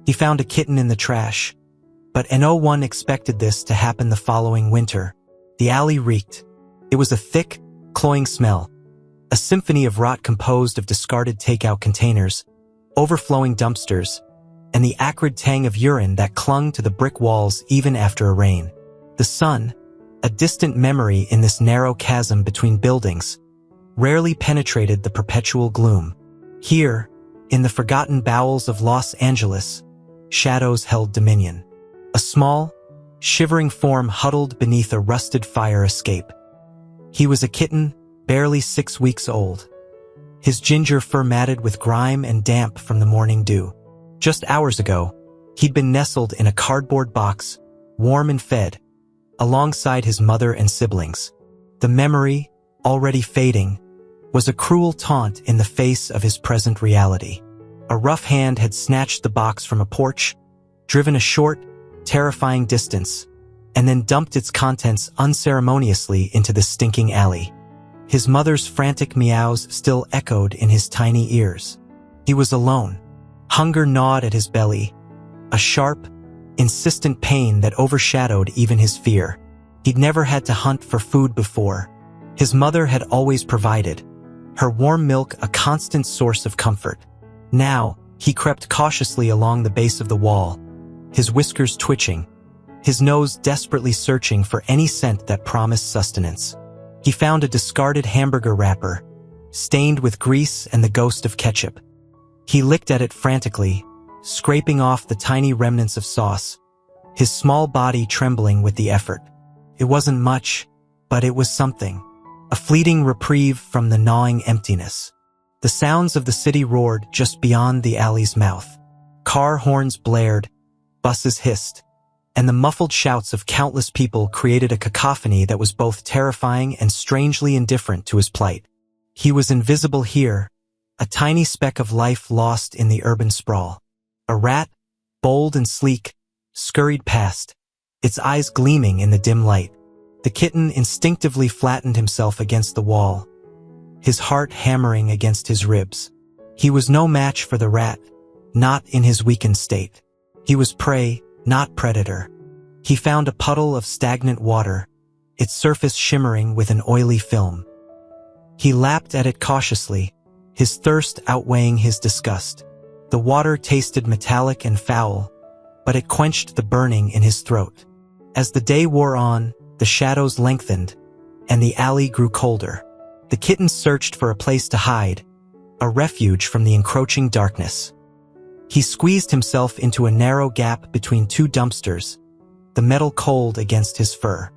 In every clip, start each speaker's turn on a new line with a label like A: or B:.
A: He found a kitten in the trash, but no one expected this to happen the following winter. The alley reeked. It was a thick, cloying smell, a symphony of rot composed of discarded takeout containers, overflowing dumpsters, and the acrid tang of urine that clung to the brick walls even after a rain. The sun, a distant memory in this narrow chasm between buildings, rarely penetrated the perpetual gloom. Here, in the forgotten bowels of Los Angeles, shadows held dominion. A small, shivering form huddled beneath a rusted fire escape. He was a kitten, barely 6 weeks old. His ginger fur matted with grime and damp from the morning dew. Just hours ago, he'd been nestled in a cardboard box, warm and fed, alongside his mother and siblings. The memory, already fading, was a cruel taunt in the face of his present reality. A rough hand had snatched the box from a porch, driven a short, terrifying distance, and then dumped its contents unceremoniously into the stinking alley. His mother's frantic meows still echoed in his tiny ears. He was alone. Hunger gnawed at his belly, a sharp, insistent pain that overshadowed even his fear. He'd never had to hunt for food before. His mother had always provided, her warm milk a constant source of comfort. Now, he crept cautiously along the base of the wall, his whiskers twitching, his nose desperately searching for any scent that promised sustenance. He found a discarded hamburger wrapper, stained with grease and the ghost of ketchup. He licked at it frantically, scraping off the tiny remnants of sauce, his small body trembling with the effort. It wasn't much, but it was something. A fleeting reprieve from the gnawing emptiness. The sounds of the city roared just beyond the alley's mouth. Car horns blared, buses hissed, and the muffled shouts of countless people created a cacophony that was both terrifying and strangely indifferent to his plight. He was invisible here, a tiny speck of life lost in the urban sprawl. A rat, bold and sleek, scurried past, its eyes gleaming in the dim light. The kitten instinctively flattened himself against the wall, his heart hammering against his ribs. He was no match for the rat, not in his weakened state. He was prey, not predator. He found a puddle of stagnant water, its surface shimmering with an oily film. He lapped at it cautiously, his thirst outweighing his disgust. The water tasted metallic and foul, but it quenched the burning in his throat. As the day wore on, the shadows lengthened, and the alley grew colder. The kitten searched for a place to hide, a refuge from the encroaching darkness. He squeezed himself into a narrow gap between two dumpsters, the metal cold against his fur.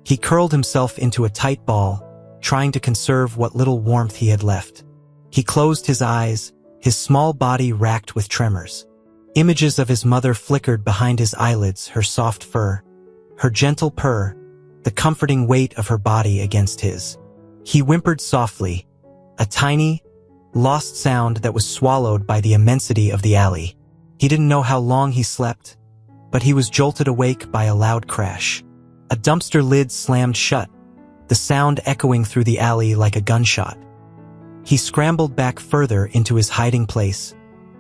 A: He curled himself into a tight ball, trying to conserve what little warmth he had left. He closed his eyes, his small body racked with tremors. Images of his mother flickered behind his eyelids, her soft fur, her gentle purr, the comforting weight of her body against his. He whimpered softly, a tiny, lost sound that was swallowed by the immensity of the alley. He didn't know how long he slept, but he was jolted awake by a loud crash. A dumpster lid slammed shut, the sound echoing through the alley like a gunshot. He scrambled back further into his hiding place,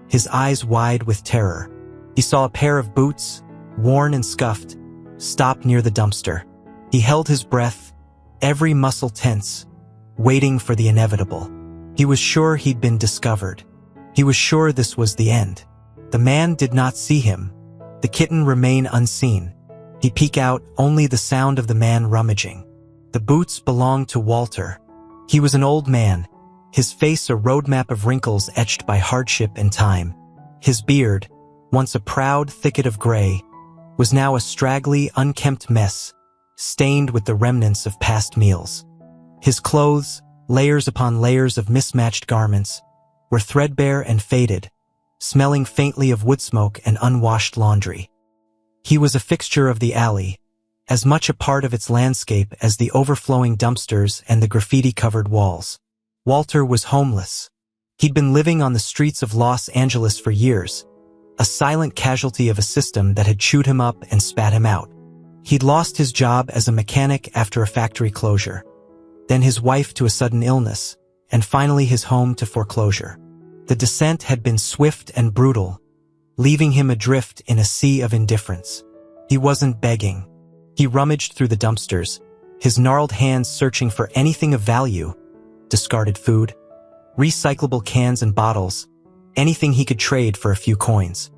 A: his eyes wide with terror. He saw a pair of boots, worn and scuffed, stop near the dumpster. He held his breath, every muscle tense, waiting for the inevitable. He was sure he'd been discovered. He was sure this was the end. The man did not see him. The kitten remained unseen. He'd peek out, only the sound of the man rummaging. The boots belonged to Walter. He was an old man, his face a roadmap of wrinkles etched by hardship and time. His beard, once a proud thicket of gray, was now a straggly, unkempt mess, stained with the remnants of past meals. His clothes, layers upon layers of mismatched garments, were threadbare and faded, smelling faintly of wood smoke and unwashed laundry. He was a fixture of the alley, as much a part of its landscape as the overflowing dumpsters and the graffiti-covered walls. Walter was homeless. He'd been living on the streets of Los Angeles for years, a silent casualty of a system that had chewed him up and spat him out. He'd lost his job as a mechanic after a factory closure, then his wife to a sudden illness, and finally his home to foreclosure. The descent had been swift and brutal, leaving him adrift in a sea of indifference. He wasn't begging. He rummaged through the dumpsters, his gnarled hands searching for anything of value: discarded food, recyclable cans and bottles, anything he could trade for a few coins.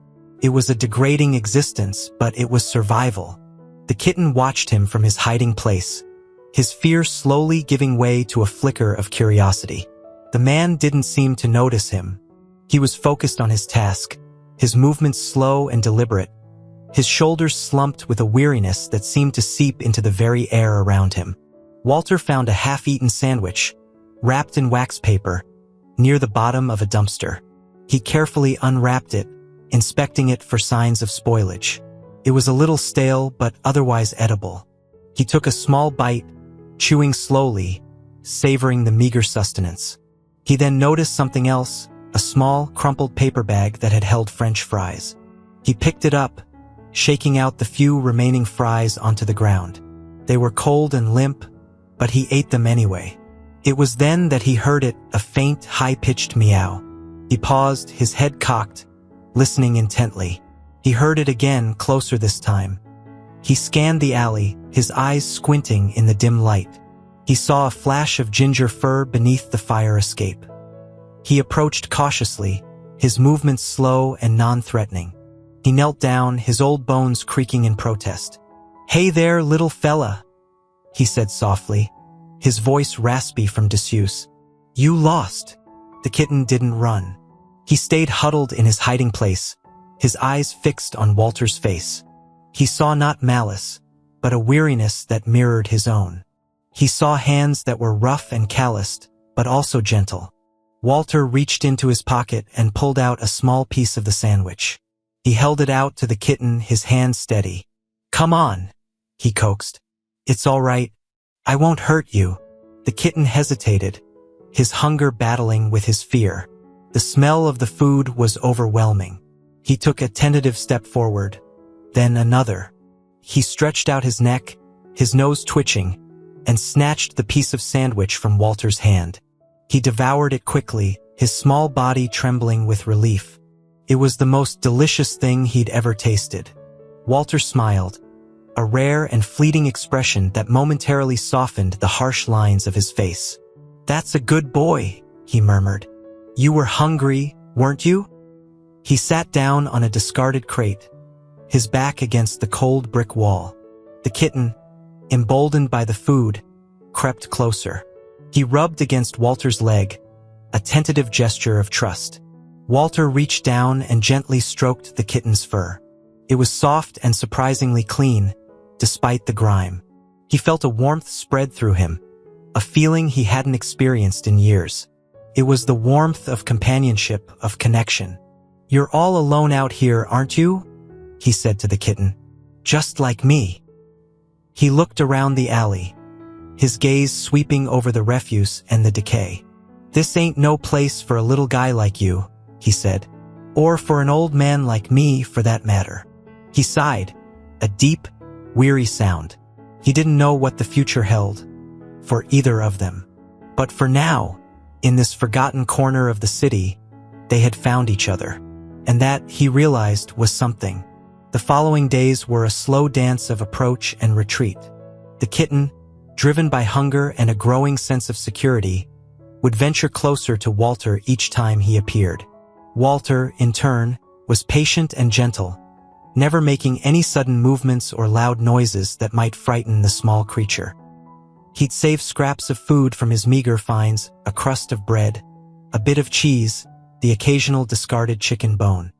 A: It was a degrading existence, but it was survival. The kitten watched him from his hiding place, his fear slowly giving way to a flicker of curiosity. The man didn't seem to notice him. He was focused on his task, his movements slow and deliberate, his shoulders slumped with a weariness that seemed to seep into the very air around him. Walter found a half-eaten sandwich, wrapped in wax paper, near the bottom of a dumpster. He carefully unwrapped it, inspecting it for signs of spoilage. It was a little stale, but otherwise edible. He took a small bite, chewing slowly, savoring the meager sustenance. He then noticed something else, a small, crumpled paper bag that had held French fries. He picked it up, shaking out the few remaining fries onto the ground. They were cold and limp, but he ate them anyway. It was then that he heard it, a faint, high-pitched meow. He paused, his head cocked, listening intently. He heard it again, closer this time. He scanned the alley, his eyes squinting in the dim light. He saw a flash of ginger fur beneath the fire escape. He approached cautiously, his movements slow and non-threatening. He knelt down, his old bones creaking in protest. "Hey there, little fella," he said softly, his voice raspy from disuse. "You lost." The kitten didn't run. He stayed huddled in his hiding place, his eyes fixed on Walter's face. He saw not malice, but a weariness that mirrored his own. He saw hands that were rough and calloused, but also gentle. Walter reached into his pocket and pulled out a small piece of the sandwich. He held it out to the kitten, his hand steady. "Come on," he coaxed. "It's all right. I won't hurt you." The kitten hesitated, his hunger battling with his fear. The smell of the food was overwhelming. He took a tentative step forward, then another. He stretched out his neck, his nose twitching, and snatched the piece of sandwich from Walter's hand. He devoured it quickly, his small body trembling with relief. It was the most delicious thing he'd ever tasted. Walter smiled, a rare and fleeting expression that momentarily softened the harsh lines of his face. "That's a good boy," he murmured. "You were hungry, weren't you?" He sat down on a discarded crate, his back against the cold brick wall. The kitten, emboldened by the food, crept closer. He rubbed against Walter's leg, a tentative gesture of trust. Walter reached down and gently stroked the kitten's fur. It was soft and surprisingly clean, despite the grime. He felt a warmth spread through him, a feeling he hadn't experienced in years. It was the warmth of companionship, of connection. "You're all alone out here, aren't you?" he said to the kitten. "Just like me." He looked around the alley, his gaze sweeping over the refuse and the decay. "This ain't no place for a little guy like you," he said, "or for an old man like me, for that matter." He sighed, a deep, weary sound. He didn't know what the future held for either of them. But for now, in this forgotten corner of the city, they had found each other. And that, he realized, was something. The following days were a slow dance of approach and retreat. The kitten, driven by hunger and a growing sense of security, would venture closer to Walter each time he appeared. Walter, in turn, was patient and gentle, never making any sudden movements or loud noises that might frighten the small creature. He'd save scraps of food from his meager finds, a crust of bread, a bit of cheese, the occasional discarded chicken bone.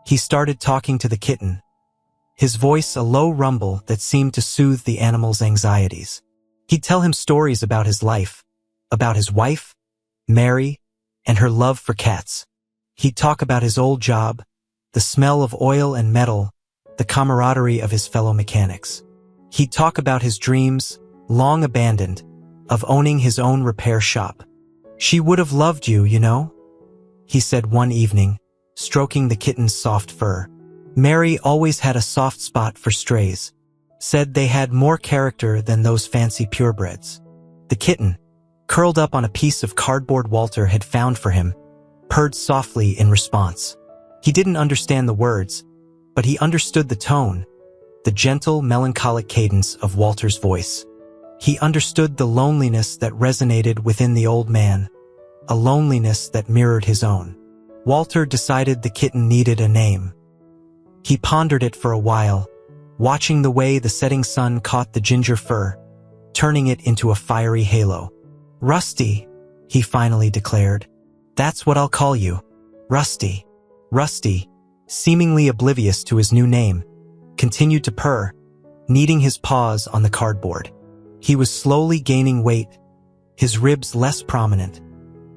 A: He started talking to the kitten, his voice a low rumble that seemed to soothe the animal's anxieties. He'd tell him stories about his life, about his wife, Mary, and her love for cats. He'd talk about his old job, the smell of oil and metal, the camaraderie of his fellow mechanics. He'd talk about his dreams, long abandoned, of owning his own repair shop. "She would have loved you, you know," he said one evening, stroking the kitten's soft fur. "Mary always had a soft spot for strays. Said they had more character than those fancy purebreds." The kitten, curled up on a piece of cardboard Walter had found for him, purred softly in response. He didn't understand the words, but he understood the tone, the gentle, melancholic cadence of Walter's voice. He understood the loneliness that resonated within the old man, a loneliness that mirrored his own. Walter decided the kitten needed a name. He pondered it for a while, watching the way the setting sun caught the ginger fur, turning it into a fiery halo. "Rusty," he finally declared. "That's what I'll call you. Rusty." Rusty, seemingly oblivious to his new name, continued to purr, kneading his paws on the cardboard. He was slowly gaining weight, his ribs less prominent,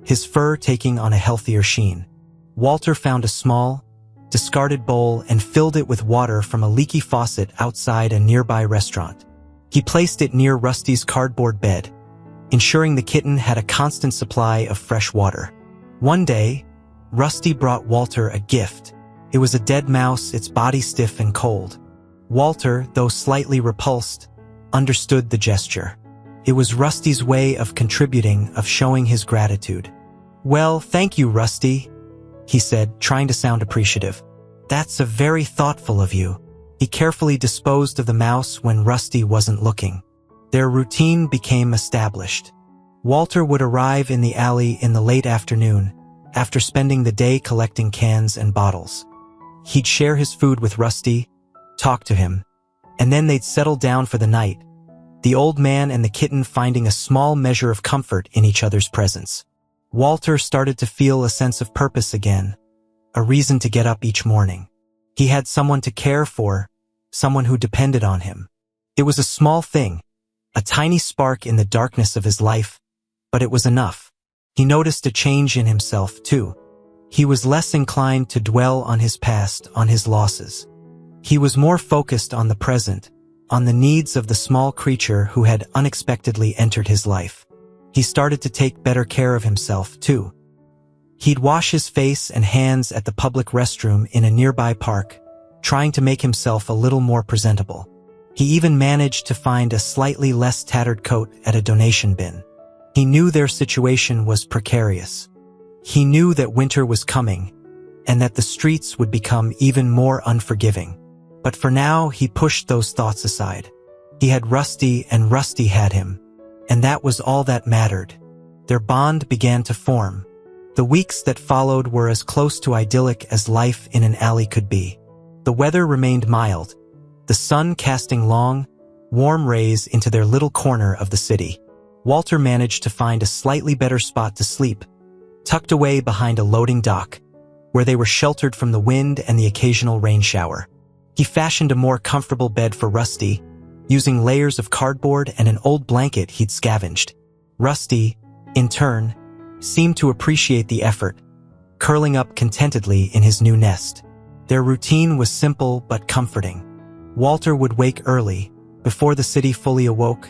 A: his fur taking on a healthier sheen. Walter found a small, discarded bowl and filled it with water from a leaky faucet outside a nearby restaurant. He placed it near Rusty's cardboard bed, ensuring the kitten had a constant supply of fresh water. One day, Rusty brought Walter a gift. It was a dead mouse, its body stiff and cold. Walter, though slightly repulsed, understood the gesture. It was Rusty's way of contributing, of showing his gratitude. "Well, thank you, Rusty," he said, trying to sound appreciative. "That's a very thoughtful of you." He carefully disposed of the mouse when Rusty wasn't looking. Their routine became established. Walter would arrive in the alley in the late afternoon, after spending the day collecting cans and bottles. He'd share his food with Rusty, talk to him, and then they'd settle down for the night, the old man and the kitten finding a small measure of comfort in each other's presence. Walter started to feel a sense of purpose again, a reason to get up each morning. He had someone to care for, someone who depended on him. It was a small thing, a tiny spark in the darkness of his life, but it was enough. He noticed a change in himself, too. He was less inclined to dwell on his past, on his losses. He was more focused on the present, on the needs of the small creature who had unexpectedly entered his life. He started to take better care of himself, too. He'd wash his face and hands at the public restroom in a nearby park, trying to make himself a little more presentable. He even managed to find a slightly less tattered coat at a donation bin. He knew their situation was precarious. He knew that winter was coming, and that the streets would become even more unforgiving. But for now, he pushed those thoughts aside. He had Rusty and Rusty had him, and that was all that mattered. Their bond began to form. The weeks that followed were as close to idyllic as life in an alley could be. The weather remained mild, the sun casting long, warm rays into their little corner of the city. Walter managed to find a slightly better spot to sleep, tucked away behind a loading dock, where they were sheltered from the wind and the occasional rain shower. He fashioned a more comfortable bed for Rusty, using layers of cardboard and an old blanket he'd scavenged. Rusty, in turn, seemed to appreciate the effort, curling up contentedly in his new nest. Their routine was simple but comforting. Walter would wake early, before the city fully awoke,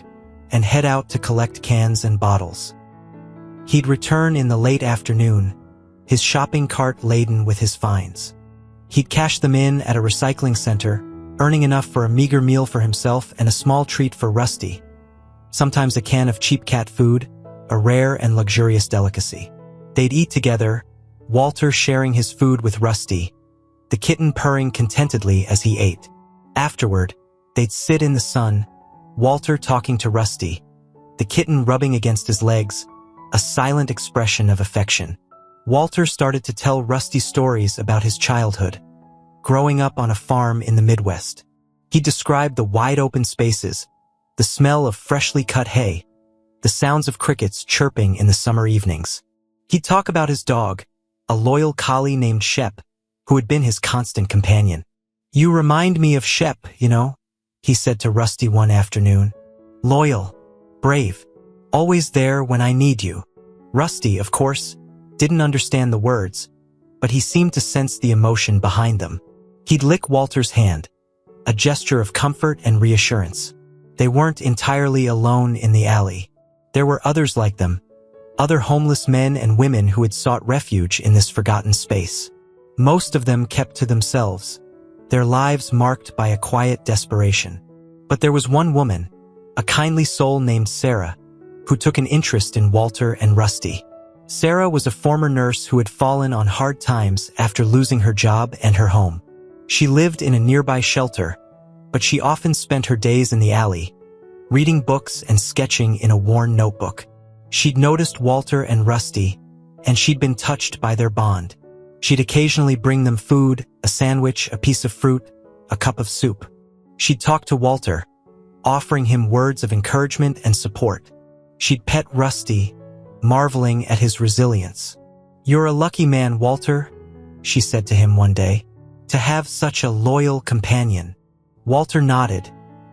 A: and head out to collect cans and bottles. He'd return in the late afternoon, his shopping cart laden with his finds. He'd cash them in at a recycling center, earning enough for a meager meal for himself and a small treat for Rusty. Sometimes a can of cheap cat food, a rare and luxurious delicacy. They'd eat together, Walter sharing his food with Rusty, the kitten purring contentedly as he ate. Afterward, they'd sit in the sun, Walter talking to Rusty, the kitten rubbing against his legs, a silent expression of affection. Walter started to tell Rusty stories about his childhood, growing up on a farm in the Midwest. He described the wide-open spaces, the smell of freshly cut hay, the sounds of crickets chirping in the summer evenings. He'd talk about his dog, a loyal collie named Shep, who had been his constant companion. "You remind me of Shep, you know," he said to Rusty one afternoon. "Loyal, brave, always there when I need you." Rusty, of course, didn't understand the words, but he seemed to sense the emotion behind them. He'd lick Walter's hand, a gesture of comfort and reassurance. They weren't entirely alone in the alley. There were others like them, other homeless men and women who had sought refuge in this forgotten space. Most of them kept to themselves, their lives marked by a quiet desperation. But there was one woman, a kindly soul named Sarah, who took an interest in Walter and Rusty. Sarah was a former nurse who had fallen on hard times after losing her job and her home. She lived in a nearby shelter, but she often spent her days in the alley, reading books and sketching in a worn notebook. She'd noticed Walter and Rusty, and she'd been touched by their bond. She'd occasionally bring them food, a sandwich, a piece of fruit, a cup of soup. She'd talk to Walter, offering him words of encouragement and support. She'd pet Rusty, marveling at his resilience. "You're a lucky man, Walter," she said to him one day, "to have such a loyal companion." Walter nodded,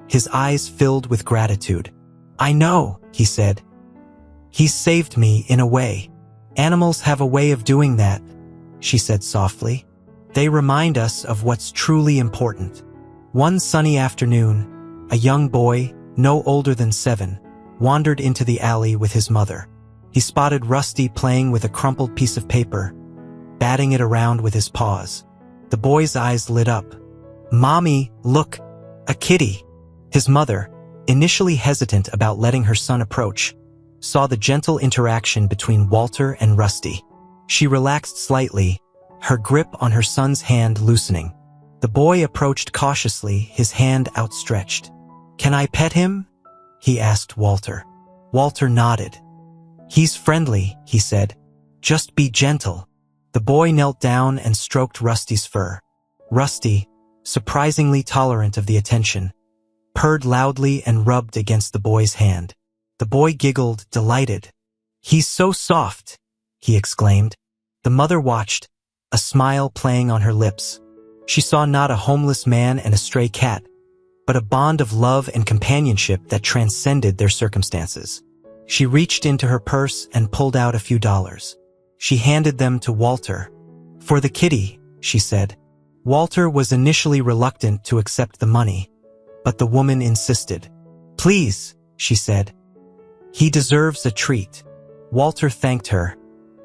A: his eyes filled with gratitude. "I know," he said. "He's saved me in a way." "Animals have a way of doing that," she said softly. "They remind us of what's truly important." One sunny afternoon, a young boy, no older than 7, wandered into the alley with his mother. He spotted Rusty playing with a crumpled piece of paper, batting it around with his paws. The boy's eyes lit up. "Mommy, look, a kitty." His mother, initially hesitant about letting her son approach, saw the gentle interaction between Walter and Rusty. She relaxed slightly, her grip on her son's hand loosening. The boy approached cautiously, his hand outstretched. "Can I pet him?" he asked Walter. Walter nodded. "He's friendly," he said. "Just be gentle." The boy knelt down and stroked Rusty's fur. Rusty, surprisingly tolerant of the attention, purred loudly and rubbed against the boy's hand. The boy giggled, delighted. "He's so soft," he exclaimed. The mother watched, a smile playing on her lips. She saw not a homeless man and a stray cat, but a bond of love and companionship that transcended their circumstances. She reached into her purse and pulled out a few dollars. She handed them to Walter. "For the kitty," she said. Walter was initially reluctant to accept the money, but the woman insisted. "Please," she said. "He deserves a treat." Walter thanked her,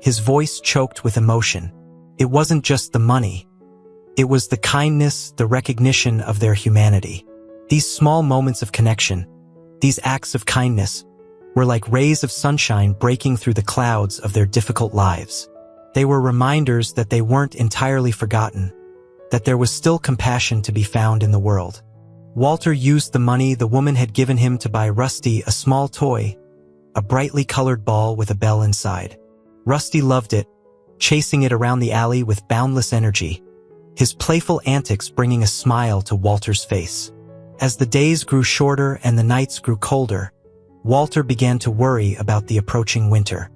A: his voice choked with emotion. It wasn't just the money. It was the kindness, the recognition of their humanity. These small moments of connection, these acts of kindness, were like rays of sunshine breaking through the clouds of their difficult lives. They were reminders that they weren't entirely forgotten, that there was still compassion to be found in the world. Walter used the money the woman had given him to buy Rusty a small toy, a brightly colored ball with a bell inside. Rusty loved it, chasing it around the alley with boundless energy, his playful antics bringing a smile to Walter's face. As the days grew shorter and the nights grew colder, Walter began to worry about the approaching winter.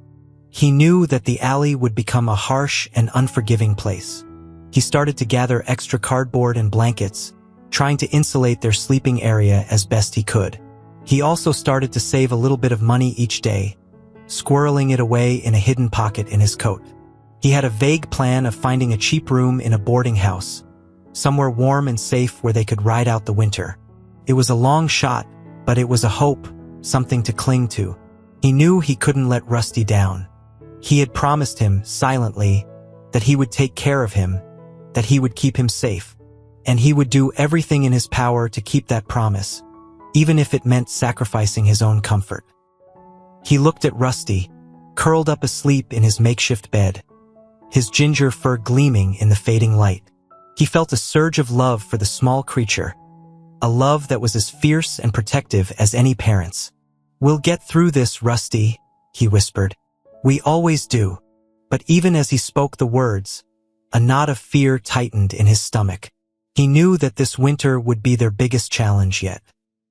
A: He knew that the alley would become a harsh and unforgiving place. He started to gather extra cardboard and blankets, trying to insulate their sleeping area as best he could. He also started to save a little bit of money each day, squirreling it away in a hidden pocket in his coat. He had a vague plan of finding a cheap room in a boarding house, somewhere warm and safe where they could ride out the winter. It was a long shot, but it was a hope, something to cling to. He knew he couldn't let Rusty down. He had promised him, silently, that he would take care of him, that he would keep him safe, and he would do everything in his power to keep that promise, even if it meant sacrificing his own comfort. He looked at Rusty, curled up asleep in his makeshift bed, his ginger fur gleaming in the fading light. He felt a surge of love for the small creature, a love that was as fierce and protective as any parent's. "We'll get through this, Rusty," he whispered. "We always do." But even as he spoke the words, a knot of fear tightened in his stomach. He knew that this winter would be their biggest challenge yet.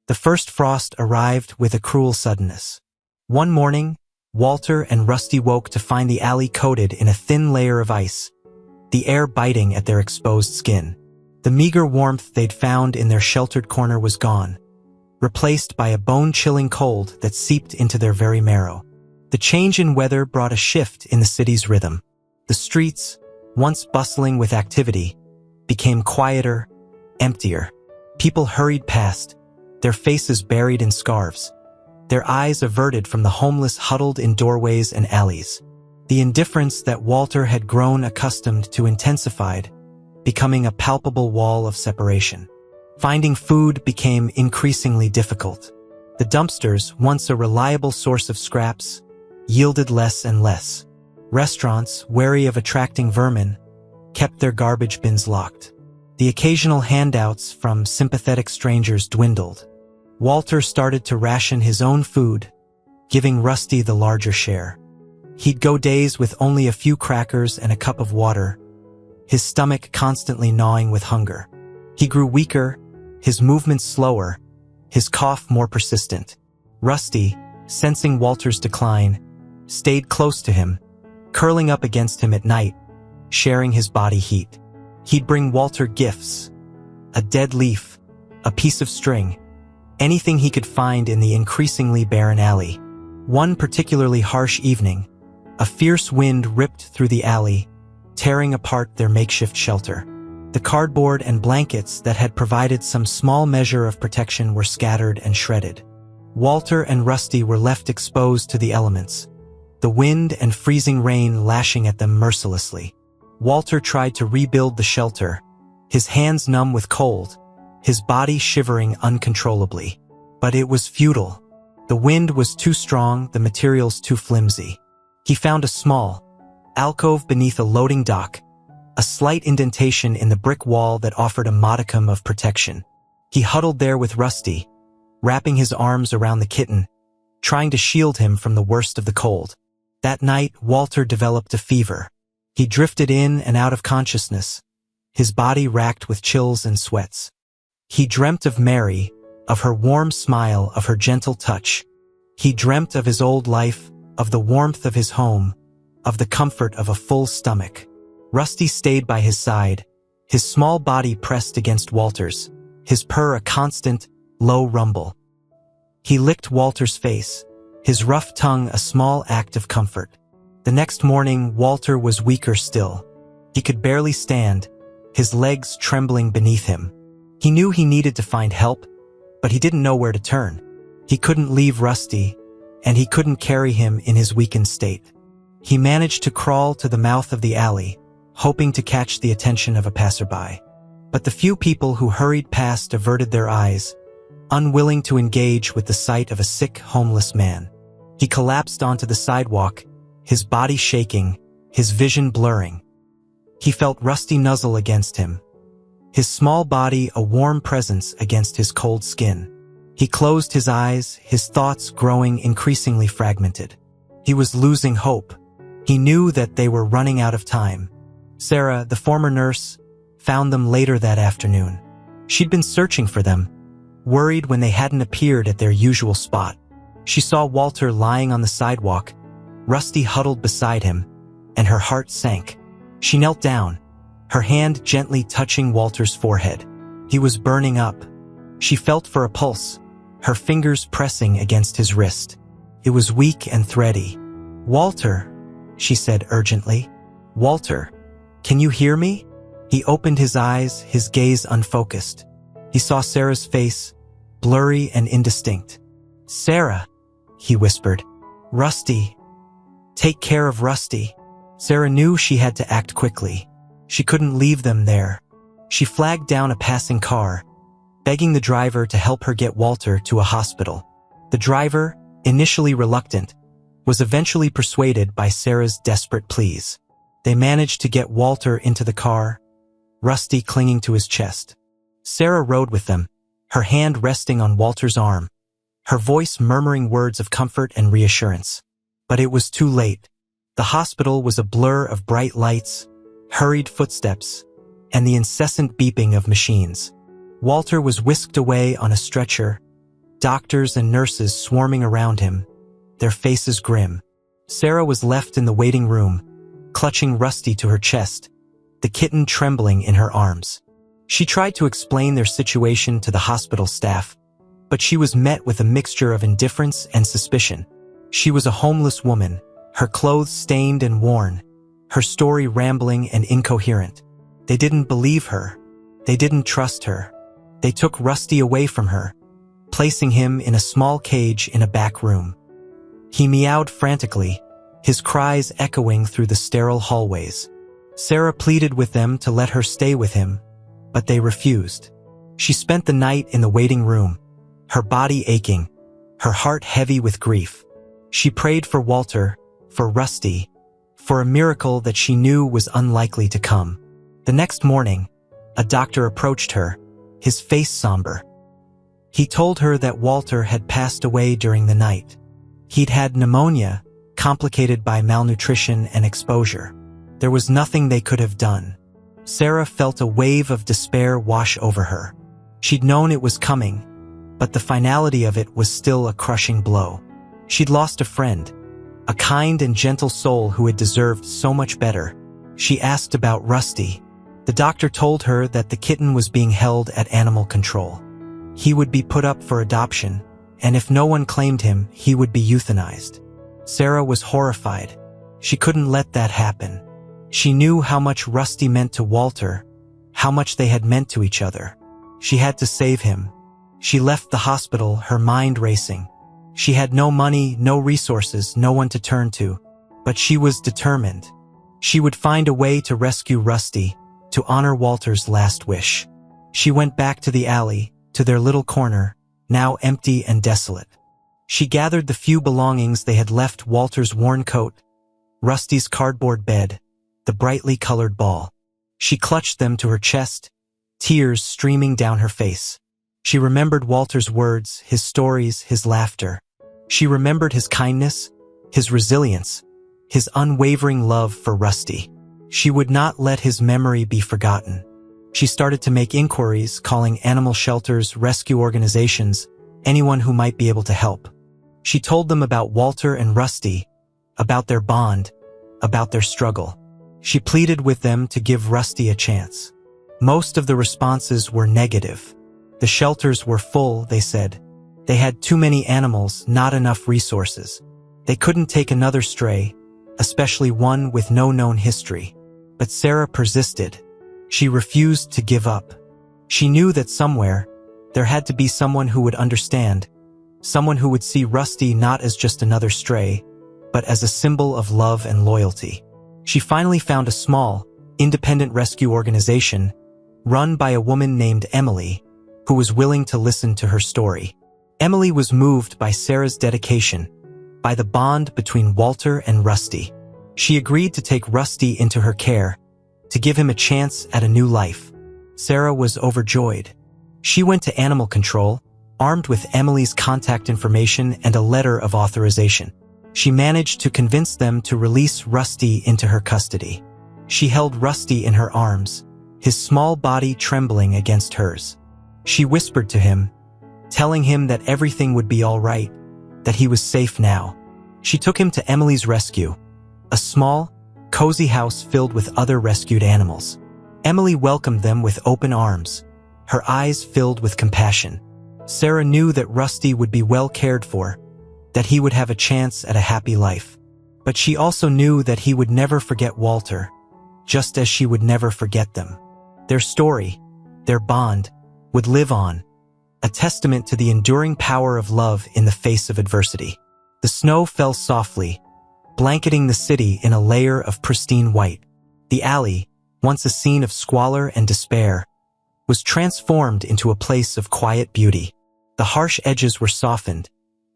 A: The first frost arrived with a cruel suddenness. One morning, Walter and Rusty woke to find the alley coated in a thin layer of ice, the air biting at their exposed skin. The meager warmth they'd found in their sheltered corner was gone, replaced by a bone-chilling cold that seeped into their very marrow. The change in weather brought a shift in the city's rhythm. The streets, once bustling with activity, became quieter, emptier. People hurried past, their faces buried in scarves, their eyes averted from the homeless huddled in doorways and alleys. The indifference that Walter had grown accustomed to intensified, becoming a palpable wall of separation. Finding food became increasingly difficult. The dumpsters, once a reliable source of scraps, yielded less and less. Restaurants, wary of attracting vermin, kept their garbage bins locked. The occasional handouts from sympathetic strangers dwindled. Walter started to ration his own food, giving Rusty the larger share. He'd go days with only a few crackers and a cup of water, his stomach constantly gnawing with hunger. He grew weaker, his movements slower, his cough more persistent. Rusty, sensing Walter's decline, stayed close to him, curling up against him at night, sharing his body heat. He'd bring Walter gifts, a dead leaf, a piece of string, anything he could find in the increasingly barren alley. One particularly harsh evening, a fierce wind ripped through the alley, tearing apart their makeshift shelter. The cardboard and blankets that had provided some small measure of protection were scattered and shredded. Walter and Rusty were left exposed to the elements, the wind and freezing rain lashing at them mercilessly. Walter tried to rebuild the shelter, his hands numb with cold, his body shivering uncontrollably. But it was futile. The wind was too strong, the materials too flimsy. He found a small alcove beneath a loading dock, a slight indentation in the brick wall that offered a modicum of protection. He huddled there with Rusty, wrapping his arms around the kitten, trying to shield him from the worst of the cold. That night, Walter developed a fever. He drifted in and out of consciousness, his body racked with chills and sweats. He dreamt of Mary, of her warm smile, of her gentle touch. He dreamt of his old life, of the warmth of his home, of the comfort of a full stomach. Rusty stayed by his side, his small body pressed against Walter's, his purr a constant, low rumble. He licked Walter's face, his rough tongue a small act of comfort. The next morning, Walter was weaker still. He could barely stand, his legs trembling beneath him. He knew he needed to find help, but he didn't know where to turn. He couldn't leave Rusty, and he couldn't carry him in his weakened state. He managed to crawl to the mouth of the alley, hoping to catch the attention of a passerby. But the few people who hurried past averted their eyes, unwilling to engage with the sight of a sick, homeless man. He collapsed onto the sidewalk, his body shaking, his vision blurring. He felt Rusty nuzzle against him, his small body a warm presence against his cold skin. He closed his eyes, his thoughts growing increasingly fragmented. He was losing hope. He knew that they were running out of time. Sarah, the former nurse, found them later that afternoon. She'd been searching for them, worried when they hadn't appeared at their usual spot. She saw Walter lying on the sidewalk, Rusty huddled beside him, and her heart sank. She knelt down, her hand gently touching Walter's forehead. He was burning up. She felt for a pulse, her fingers pressing against his wrist. It was weak and thready. "Walter," she said urgently. "Walter, can you hear me?" He opened his eyes, his gaze unfocused. He saw Sarah's face, blurry and indistinct. "Sarah," he whispered. "Rusty. Take care of Rusty." Sarah knew she had to act quickly. She couldn't leave them there. She flagged down a passing car, begging the driver to help her get Walter to a hospital. The driver, initially reluctant, was eventually persuaded by Sarah's desperate pleas. They managed to get Walter into the car, Rusty clinging to his chest. Sarah rode with them, her hand resting on Walter's arm, her voice murmuring words of comfort and reassurance. But it was too late. The hospital was a blur of bright lights, hurried footsteps, and the incessant beeping of machines. Walter was whisked away on a stretcher, doctors and nurses swarming around him, their faces grim. Sarah was left in the waiting room, clutching Rusty to her chest, the kitten trembling in her arms. She tried to explain their situation to the hospital staff, but she was met with a mixture of indifference and suspicion. She was a homeless woman, her clothes stained and worn, her story rambling and incoherent. They didn't believe her. They didn't trust her. They took Rusty away from her, placing him in a small cage in a back room. He meowed frantically, his cries echoing through the sterile hallways. Sarah pleaded with them to let her stay with him, but they refused. She spent the night in the waiting room, her body aching, her heart heavy with grief. She prayed for Walter, for Rusty, for a miracle that she knew was unlikely to come. The next morning, a doctor approached her, his face somber. He told her that Walter had passed away during the night. He'd had pneumonia, complicated by malnutrition and exposure. There was nothing they could have done. Sarah felt a wave of despair wash over her. She'd known it was coming, but the finality of it was still a crushing blow. She'd lost a friend, a kind and gentle soul who had deserved so much better. She asked about Rusty. The doctor told her that the kitten was being held at animal control. He would be put up for adoption, and if no one claimed him, he would be euthanized. Sarah was horrified. She couldn't let that happen. She knew how much Rusty meant to Walter, how much they had meant to each other. She had to save him. She left the hospital, her mind racing. She had no money, no resources, no one to turn to, but she was determined. She would find a way to rescue Rusty, to honor Walter's last wish. She went back to the alley, to their little corner, now empty and desolate. She gathered the few belongings they had left: Walter's worn coat, Rusty's cardboard bed, the brightly colored ball. She clutched them to her chest, tears streaming down her face. She remembered Walter's words, his stories, his laughter. She remembered his kindness, his resilience, his unwavering love for Rusty. She would not let his memory be forgotten. She started to make inquiries, calling animal shelters, rescue organizations, anyone who might be able to help. She told them about Walter and Rusty, about their bond, about their struggle. She pleaded with them to give Rusty a chance. Most of the responses were negative. The shelters were full, they said. They had too many animals, not enough resources. They couldn't take another stray, especially one with no known history. But Sarah persisted. She refused to give up. She knew that somewhere, there had to be someone who would understand, someone who would see Rusty not as just another stray, but as a symbol of love and loyalty. She finally found a small, independent rescue organization run by a woman named Emily, who was willing to listen to her story. Emily was moved by Sarah's dedication, by the bond between Walter and Rusty. She agreed to take Rusty into her care, to give him a chance at a new life. Sarah was overjoyed. She went to animal control, armed with Emily's contact information and a letter of authorization. She managed to convince them to release Rusty into her custody. She held Rusty in her arms, his small body trembling against hers. She whispered to him, telling him that everything would be all right, that he was safe now. She took him to Emily's rescue, a small, cozy house filled with other rescued animals. Emily welcomed them with open arms, her eyes filled with compassion. Sarah knew that Rusty would be well cared for, that he would have a chance at a happy life. But she also knew that he would never forget Walter, just as she would never forget them. Their story, their bond, would live on, a testament to the enduring power of love in the face of adversity. The snow fell softly, blanketing the city in a layer of pristine white. The alley, once a scene of squalor and despair, was transformed into a place of quiet beauty. The harsh edges were softened,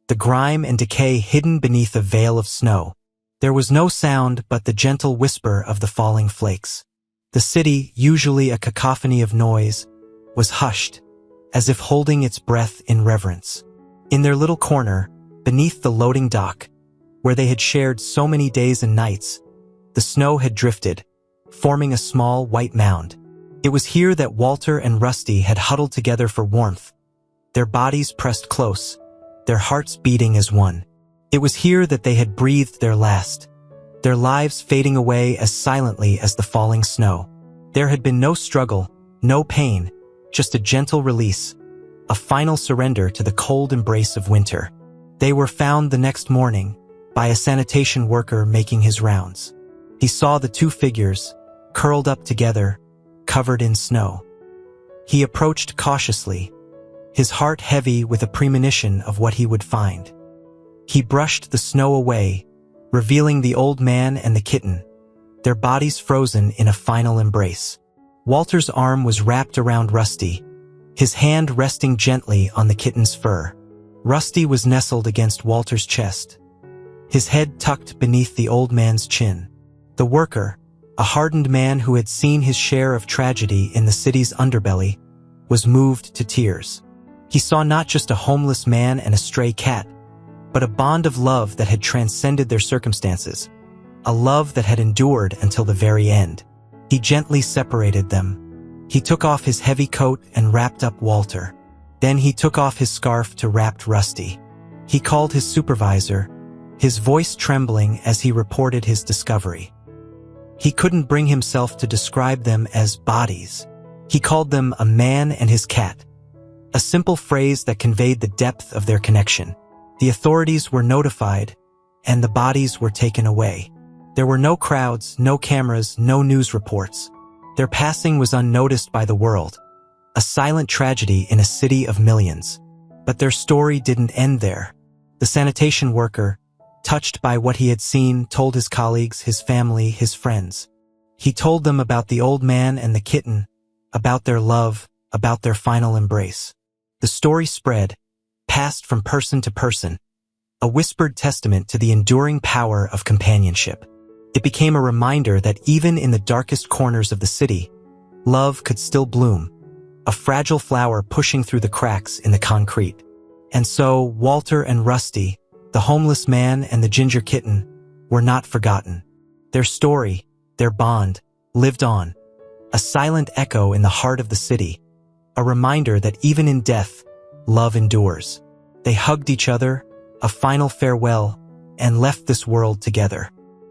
A: the grime and decay hidden beneath a veil of snow. There was no sound but the gentle whisper of the falling flakes. The city, usually a cacophony of noise, was hushed, as if holding its breath in reverence. In their little corner, beneath the loading dock, where they had shared so many days and nights, the snow had drifted, forming a small white mound. It was here that Walter and Rusty had huddled together for warmth, their bodies pressed close, their hearts beating as one. It was here that they had breathed their last, their lives fading away as silently as the falling snow. There had been no struggle, no pain, just a gentle release, a final surrender to the cold embrace of winter. They were found the next morning by a sanitation worker making his rounds. He saw the two figures, curled up together, covered in snow. He approached cautiously, his heart heavy with a premonition of what he would find. He brushed the snow away, revealing the old man and the kitten, their bodies frozen in a final embrace. Walter's arm was wrapped around Rusty, his hand resting gently on the kitten's fur. Rusty was nestled against Walter's chest, his head tucked beneath the old man's chin. The worker, a hardened man who had seen his share of tragedy in the city's underbelly, was moved to tears. He saw not just a homeless man and a stray cat, but a bond of love that had transcended their circumstances, a love that had endured until the very end. He gently separated them. He took off his heavy coat and wrapped up Walter. Then he took off his scarf to wrap Rusty. He called his supervisor, his voice trembling as he reported his discovery. He couldn't bring himself to describe them as bodies. He called them a man and his cat, a simple phrase that conveyed the depth of their connection. The authorities were notified, and the bodies were taken away. There were no crowds, no cameras, no news reports. Their passing was unnoticed by the world, a silent tragedy in a city of millions. But their story didn't end there. The sanitation worker, touched by what he had seen, told his colleagues, his family, his friends. He told them about the old man and the kitten, about their love, about their final embrace. The story spread, passed from person to person, a whispered testament to the enduring power of companionship. It became a reminder that even in the darkest corners of the city, love could still bloom, a fragile flower pushing through the cracks in the concrete. And so, Walter and Rusty, the homeless man and the ginger kitten, were not forgotten. Their story, their bond, lived on, a silent echo in the heart of the city, a reminder that even in death, love endures. They hugged each other, a final farewell, and left this world together.